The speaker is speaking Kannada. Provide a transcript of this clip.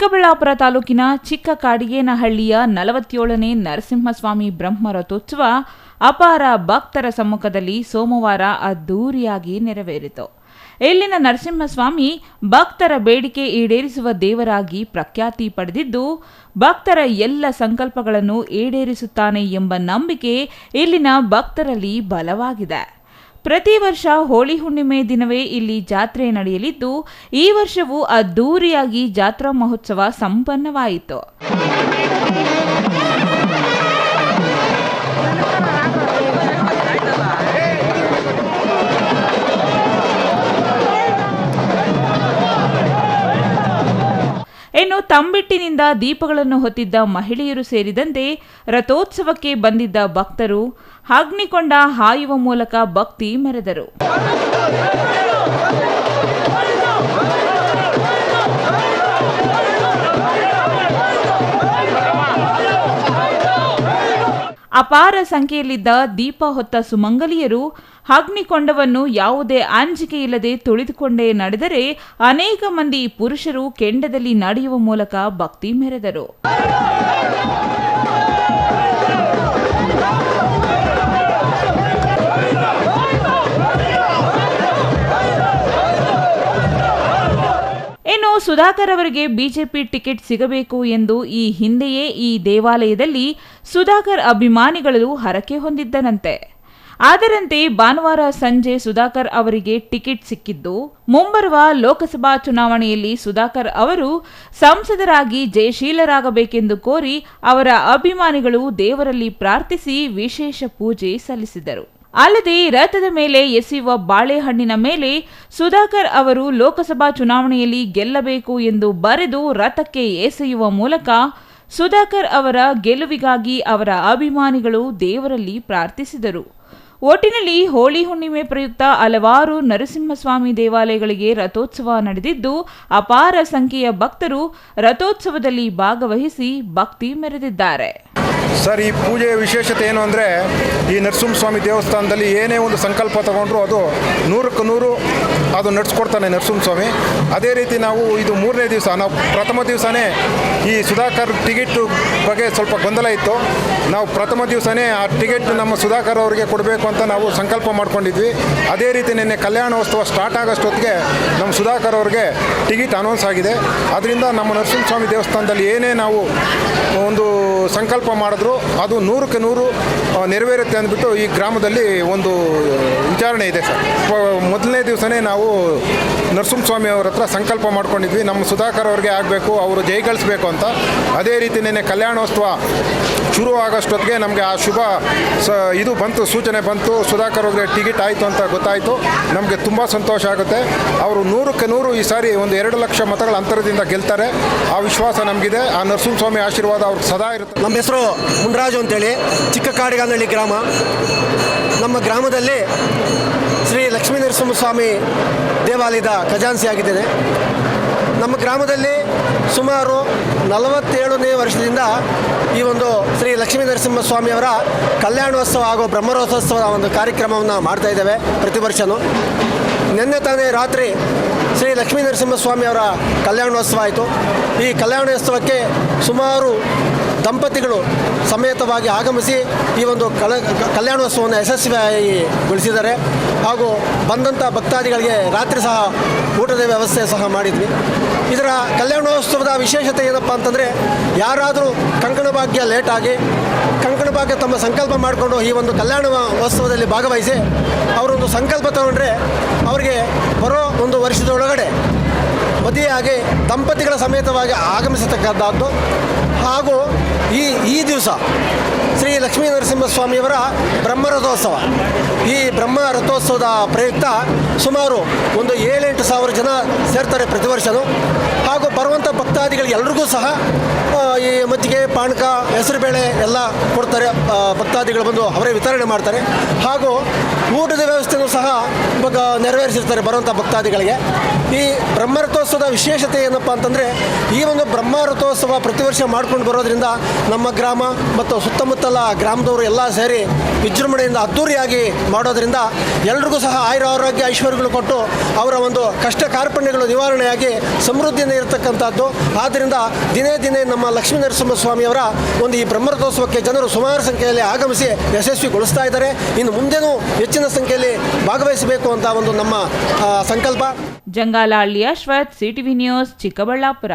ಚಿಕ್ಕಬಳ್ಳಾಪುರ ತಾಲೂಕಿನ ಚಿಕ್ಕ ಕಾಡಿಗೇನಹಳ್ಳಿಯ 47ನೇ ನರಸಿಂಹಸ್ವಾಮಿ ಬ್ರಹ್ಮ ರಥೋತ್ಸವ ಅಪಾರ ಭಕ್ತರ ಸಮ್ಮುಖದಲ್ಲಿ ಸೋಮವಾರ ಅದ್ದೂರಿಯಾಗಿ ನೆರವೇರಿತು. ಇಲ್ಲಿನ ನರಸಿಂಹಸ್ವಾಮಿ ಭಕ್ತರ ಬೇಡಿಕೆ ಈಡೇರಿಸುವ ದೇವರಾಗಿ ಪ್ರಖ್ಯಾತಿ ಪಡೆದಿದ್ದು, ಭಕ್ತರ ಎಲ್ಲ ಸಂಕಲ್ಪಗಳನ್ನು ಈಡೇರಿಸುತ್ತಾನೆ ಎಂಬ ನಂಬಿಕೆ ಇಲ್ಲಿನ ಭಕ್ತರಲ್ಲಿ ಬಲವಾಗಿದೆ. ಪ್ರತಿ ವರ್ಷ ಹೋಳಿ ಹುಣ್ಣಿಮೆ ದಿನವೇ ಇಲ್ಲಿ ಜಾತ್ರೆ ನಡೆಯಲಿದ್ದು, ಈ ವರ್ಷವೂ ಅದ್ದೂರಿಯಾಗಿ ಜಾತ್ರಾ ಮಹೋತ್ಸವ ಸಂಪನ್ನವಾಯಿತು. ಇನ್ನು ತಂಬಿಟ್ಟಿನಿಂದ ದೀಪಗಳನ್ನು ಹೊತ್ತಿದ್ದ ಮಹಿಳೆಯರು ಸೇರಿದಂತೆ ರಥೋತ್ಸವಕ್ಕೆ ಬಂದಿದ್ದ ಭಕ್ತರು ಅಗ್ನಿಕೊಂಡ ಹಾಯುವ ಮೂಲಕ ಭಕ್ತಿ ಮೆರೆದರು. ಅಪಾರ ಸಂಖ್ಯೆಯಲ್ಲಿದ್ದ ದೀಪ ಹೊತ್ತ ಸುಮಂಗಲಿಯರು ಅಗ್ನಿಕೊಂಡವನ್ನು ಯಾವುದೇ ಅಂಜಿಕೆಯಿಲ್ಲದೆ ತುಳಿದುಕೊಂಡೇ ನಡೆದರೆ, ಅನೇಕ ಮಂದಿ ಪುರುಷರು ಕೆಂಡದಲ್ಲಿ ನಡೆಯುವ ಮೂಲಕ ಭಕ್ತಿ ಮೆರೆದರು. ಇನ್ನು ಸುಧಾಕರ್ ಅವರಿಗೆ ಬಿಜೆಪಿ ಟಿಕೆಟ್ ಸಿಗಬೇಕು ಎಂದು ಈ ಹಿಂದೆಯೇ ಈ ದೇವಾಲಯದಲ್ಲಿ ಸುಧಾಕರ್ ಅಭಿಮಾನಿಗಳು ಹರಕೆ ಹೊಂದಿದ್ದನಂತೆ. ಅದರಂತೆ ಭಾನುವಾರ ಸಂಜೆ ಸುಧಾಕರ್ ಅವರಿಗೆ ಟಿಕೆಟ್ ಸಿಕ್ಕಿದ್ದು, ಮುಂಬರುವ ಲೋಕಸಭಾ ಚುನಾವಣೆಯಲ್ಲಿ ಸುಧಾಕರ್ ಅವರು ಸಂಸದರಾಗಿ ಜಯಶೀಲರಾಗಬೇಕೆಂದು ಕೋರಿ ಅವರ ಅಭಿಮಾನಿಗಳು ದೇವರಲ್ಲಿ ಪ್ರಾರ್ಥಿಸಿ ವಿಶೇಷ ಪೂಜೆ ಸಲ್ಲಿಸಿದರು. ಅಲ್ಲದೆ ರಥದ ಮೇಲೆ ಎಸೆಯುವ ಬಾಳೆಹಣ್ಣಿನ ಮೇಲೆ ಸುಧಾಕರ್ ಅವರು ಲೋಕಸಭಾ ಚುನಾವಣೆಯಲ್ಲಿ ಗೆಲ್ಲಬೇಕು ಎಂದು ಬರೆದು ರಥಕ್ಕೆ ಎಸೆಯುವ ಮೂಲಕ ಸುಧಾಕರ್ ಅವರ ಗೆಲುವಿಗಾಗಿ ಅವರ ಅಭಿಮಾನಿಗಳು ದೇವರಲ್ಲಿ ಪ್ರಾರ್ಥಿಸಿದರು. ಒಟ್ಟಿನಲ್ಲಿ ಹೋಳಿ ಹುಣ್ಣಿಮೆ ಪ್ರಯುಕ್ತ ಹಲವಾರು ನರಸಿಂಹಸ್ವಾಮಿ ದೇವಾಲಯಗಳಿಗೆ ರಥೋತ್ಸವ ನಡೆದಿದ್ದು, ಅಪಾರ ಸಂಖ್ಯೆಯ ಭಕ್ತರು ರಥೋತ್ಸವದಲ್ಲಿ ಭಾಗವಹಿಸಿ ಭಕ್ತಿ ಮೆರೆದಿದ್ದಾರೆ. ಸರ್, ಈ ಪೂಜೆಯ ವಿಶೇಷತೆ ಏನು ಅಂದರೆ, ಈ ನರಸಿಂಹಸ್ವಾಮಿ ದೇವಸ್ಥಾನದಲ್ಲಿ ಏನೇ ಒಂದು ಸಂಕಲ್ಪ ತಗೊಂಡ್ರು ಅದು 100ಕ್ಕೆ 100 ಅದು ನಡೆಸ್ಕೊಡ್ತಾನೆ ನರಸಿಂಹಸ್ವಾಮಿ. ಅದೇ ರೀತಿ ನಾವು ಇದು 3ನೇ ದಿವಸ, ನಾವು ಪ್ರಥಮ ದಿವಸನೇ ಈ ಸುಧಾಕರ್ ಟಿಕೆಟ್ ಬಗ್ಗೆ ಸ್ವಲ್ಪ ಗೊಂದಲ ಇತ್ತು. ನಾವು ಪ್ರಥಮ ದಿವಸನೇ ಆ ಟಿಕೆಟ್ ನಮ್ಮ ಸುಧಾಕರ್ ಅವರಿಗೆ ಕೊಡಬೇಕು ಅಂತ ನಾವು ಸಂಕಲ್ಪ ಮಾಡ್ಕೊಂಡಿದ್ವಿ. ಅದೇ ರೀತಿ ನಿನ್ನೆ ಕಲ್ಯಾಣೋತ್ಸವ ಸ್ಟಾರ್ಟ್ ಆಗೋಷ್ಟೊತ್ತಿಗೆ ನಮ್ಮ ಸುಧಾಕರ್ ಅವ್ರಿಗೆ ಟಿಕೆಟ್ ಅನೌನ್ಸ್ ಆಗಿದೆ. ಅದರಿಂದ ನಮ್ಮ ನರಸಿಂಹಸ್ವಾಮಿ ದೇವಸ್ಥಾನದಲ್ಲಿ ಏನೇ ನಾವು ಒಂದು ಸಂಕಲ್ಪ ಮಾಡಿದ್ರು ಅದು 100ಕ್ಕೆ 100 ನೆರವೇರುತ್ತೆ ಅಂದ್ಬಿಟ್ಟು ಈ ಗ್ರಾಮದಲ್ಲಿ ಒಂದು ವಿಚಾರಣೆ ಇದೆ ಸರ್. ಮೊದಲನೇ ದಿವಸನೇ ನಾವು ನರಸಿಂಹಸ್ವಾಮಿ ಅವ್ರ ಹತ್ರ ಸಂಕಲ್ಪ ಮಾಡ್ಕೊಂಡಿದ್ವಿ, ನಮ್ಮ ಸುಧಾಕರ್ ಅವ್ರಿಗೆ ಆಗಬೇಕು, ಅವರು ಜಯಗಳಿಸಬೇಕು ಅಂತ. ಅದೇ ರೀತಿ ನಿನ್ನೆ ಕಲ್ಯಾಣೋತ್ಸವ ಶುರು ಆಗೋಷ್ಟೊತ್ತಿಗೆ ನಮಗೆ ಆ ಶುಭ ಇದು ಬಂತು, ಸೂಚನೆ ಬಂತು, ಸುಧಾಕರ್ ಅವ್ರಿಗೆ ಟಿಕೆಟ್ ಆಯಿತು ಅಂತ ಗೊತ್ತಾಯಿತು. ನಮಗೆ ತುಂಬ ಸಂತೋಷ ಆಗುತ್ತೆ. ಅವರು 100ಕ್ಕೆ 100 ಈ ಸಾರಿ ಒಂದು 2 ಲಕ್ಷ ಮತಗಳ ಅಂತರದಿಂದ ಗೆಲ್ತಾರೆ. ಆ ವಿಶ್ವಾಸ ನಮಗಿದೆ. ಆ ನರಸಿಂಹಸ್ವಾಮಿ ಆಶೀರ್ವಾದ ಅವ್ರಿಗೆ ಸದಾ ಇರುತ್ತೆ. ನಮ್ಮ ಹೆಸರು ಮುನ್ರಾಜು ಅಂತೇಳಿ, ಚಿಕ್ಕ ಕಾಡಿಗೇನಹಳ್ಳಿ ಗ್ರಾಮ. ನಮ್ಮ ಗ್ರಾಮದಲ್ಲಿ ಶ್ರೀ ಲಕ್ಷ್ಮೀ ನರಸಿಂಹಸ್ವಾಮಿ ದೇವಾಲಯದ ಖಜಾನ್ಸಿ ಆಗಿದ್ದೇನೆ. ನಮ್ಮ ಗ್ರಾಮದಲ್ಲಿ ಸುಮಾರು 47ನೇ ವರ್ಷದಿಂದ ಈ ಒಂದು ಶ್ರೀ ಲಕ್ಷ್ಮೀ ನರಸಿಂಹಸ್ವಾಮಿಯವರ ಕಲ್ಯಾಣೋತ್ಸವ ಹಾಗೂ ಬ್ರಹ್ಮರಥೋತ್ಸವದ ಒಂದು ಕಾರ್ಯಕ್ರಮವನ್ನು ಮಾಡ್ತಾ ಇದ್ದೇವೆ ಪ್ರತಿ ವರ್ಷವೂ. ನಿನ್ನೆ ತಾನೇ ರಾತ್ರಿ ಶ್ರೀ ಲಕ್ಷ್ಮೀ ನರಸಿಂಹಸ್ವಾಮಿಯವರ ಕಲ್ಯಾಣೋತ್ಸವ ಆಯಿತು. ಈ ಕಲ್ಯಾಣೋತ್ಸವಕ್ಕೆ ಸುಮಾರು ದಂಪತಿಗಳು ಸಮೇತವಾಗಿ ಆಗಮಿಸಿ ಈ ಒಂದು ಕಲ್ಯಾಣೋತ್ಸವವನ್ನು ಯಶಸ್ವಿಗೊಳಿಸಿದ್ದಾರೆ. ಹಾಗೂ ಬಂದಂಥ ಭಕ್ತಾದಿಗಳಿಗೆ ರಾತ್ರಿ ಸಹ ಊಟದ ವ್ಯವಸ್ಥೆ ಸಹ ಮಾಡಿದ್ವಿ. ಇದರ ಕಲ್ಯಾಣೋತ್ಸವದ ವಿಶೇಷತೆ ಏನಪ್ಪ ಅಂತಂದರೆ, ಯಾರಾದರೂ ಕಂಕಣ ಭಾಗ್ಯ ಲೇಟಾಗಿ ಕಂಕಣ ಭಾಗ್ಯ ತಮ್ಮ ಸಂಕಲ್ಪ ಮಾಡಿಕೊಂಡು ಈ ಒಂದು ಕಲ್ಯಾಣೋತ್ಸವದಲ್ಲಿ ಭಾಗವಹಿಸಿ ಅವರೊಂದು ಸಂಕಲ್ಪ ತಗೊಂಡ್ರೆ ಅವರಿಗೆ ಬರೋ ಒಂದು ವರ್ಷದೊಳಗಡೆ ಮದುವೆಯಾಗಿ ದಂಪತಿಗಳ ಸಮೇತವಾಗಿ ಆಗಮಿಸತಕ್ಕಂಥದ್ದು. ಹಾಗೂ ಈ ದಿವಸ ಶ್ರೀ ಲಕ್ಷ್ಮೀ ನರಸಿಂಹಸ್ವಾಮಿಯವರ ಬ್ರಹ್ಮರಥೋತ್ಸವ. ಈ ಬ್ರಹ್ಮ ರಥೋತ್ಸವದ ಪ್ರಯುಕ್ತ ಸುಮಾರು ಒಂದು 7-8 ಸಾವಿರ ಜನ ಸೇರ್ತಾರೆ ಪ್ರತಿ ವರ್ಷವೂ. ಹಾಗೂ ಬರುವಂಥ ಭಕ್ತಾದಿಗಳಿಗೆ ಎಲ್ರಿಗೂ ಸಹ ಈ ಮಜ್ಜಿಗೆ, ಪಾನಕ, ಹೆಸರುಬೇಳೆ ಎಲ್ಲ ಕೊಡ್ತಾರೆ. ಭಕ್ತಾದಿಗಳು ಬಂದು ಅವರೇ ವಿತರಣೆ ಮಾಡ್ತಾರೆ. ಹಾಗೂ ಊಟದ ವ್ಯವಸ್ಥೆಯೂ ಸಹ ಇವಾಗ ನೆರವೇರಿಸಿರ್ತಾರೆ ಬರುವಂಥ ಭಕ್ತಾದಿಗಳಿಗೆ. ಈ ಬ್ರಹ್ಮರಥೋತ್ಸವದ ವಿಶೇಷತೆ ಏನಪ್ಪ ಅಂತಂದರೆ, ಈ ಒಂದು ಬ್ರಹ್ಮರಥೋತ್ಸವ ಪ್ರತಿ ವರ್ಷ ಮಾಡ್ಕೊಂಡು ಬರೋದ್ರಿಂದ ನಮ್ಮ ಗ್ರಾಮ ಮತ್ತು ಸುತ್ತಮುತ್ತಲ ಗ್ರಾಮದವರು ಎಲ್ಲ ಸೇರಿ ವಿಜೃಂಭಣೆಯಿಂದ ಅದ್ದೂರಿಯಾಗಿ ಮಾಡೋದರಿಂದ ಎಲ್ರಿಗೂ ಸಹ ಆಯುರಾರೋಗ್ಯ ಐಶ್ವರ್ಯಗಳು ಕೊಟ್ಟು ಅವರ ಒಂದು ಕಷ್ಟ ಕಾರ್ಪಣ್ಯಗಳು ನಿವಾರಣೆಯಾಗಿ ಸಮೃದ್ಧಿಯಿಂದ ಇರತಕ್ಕಂಥದ್ದು. ಆದ್ದರಿಂದ ದಿನೇ ದಿನೇ ನಮ್ಮ ಲಕ್ಷ್ಮೀ ನರಸಿಂಹಸ್ವಾಮಿಯವರ ಒಂದು ಈ ಬ್ರಹ್ಮರಥೋತ್ಸವಕ್ಕೆ ಜನರು ಸುಮಾರು ಸಂಖ್ಯೆಯಲ್ಲಿ ಆಗಮಿಸಿ ಯಶಸ್ವಿಗೊಳಿಸ್ತಾ ಇದ್ದಾರೆ. ಇನ್ನು ಮುಂದೆನೂ ಹೆಚ್ಚಿನ ಸಂಖ್ಯೆಯಲ್ಲಿ ಭಾಗವಹಿಸಬೇಕು ಅಂತ ಒಂದು ನಮ್ಮ ಸಂಕಲ್ಪ. Jangalahalli Ashwath, CTV news, Chikkaballapur.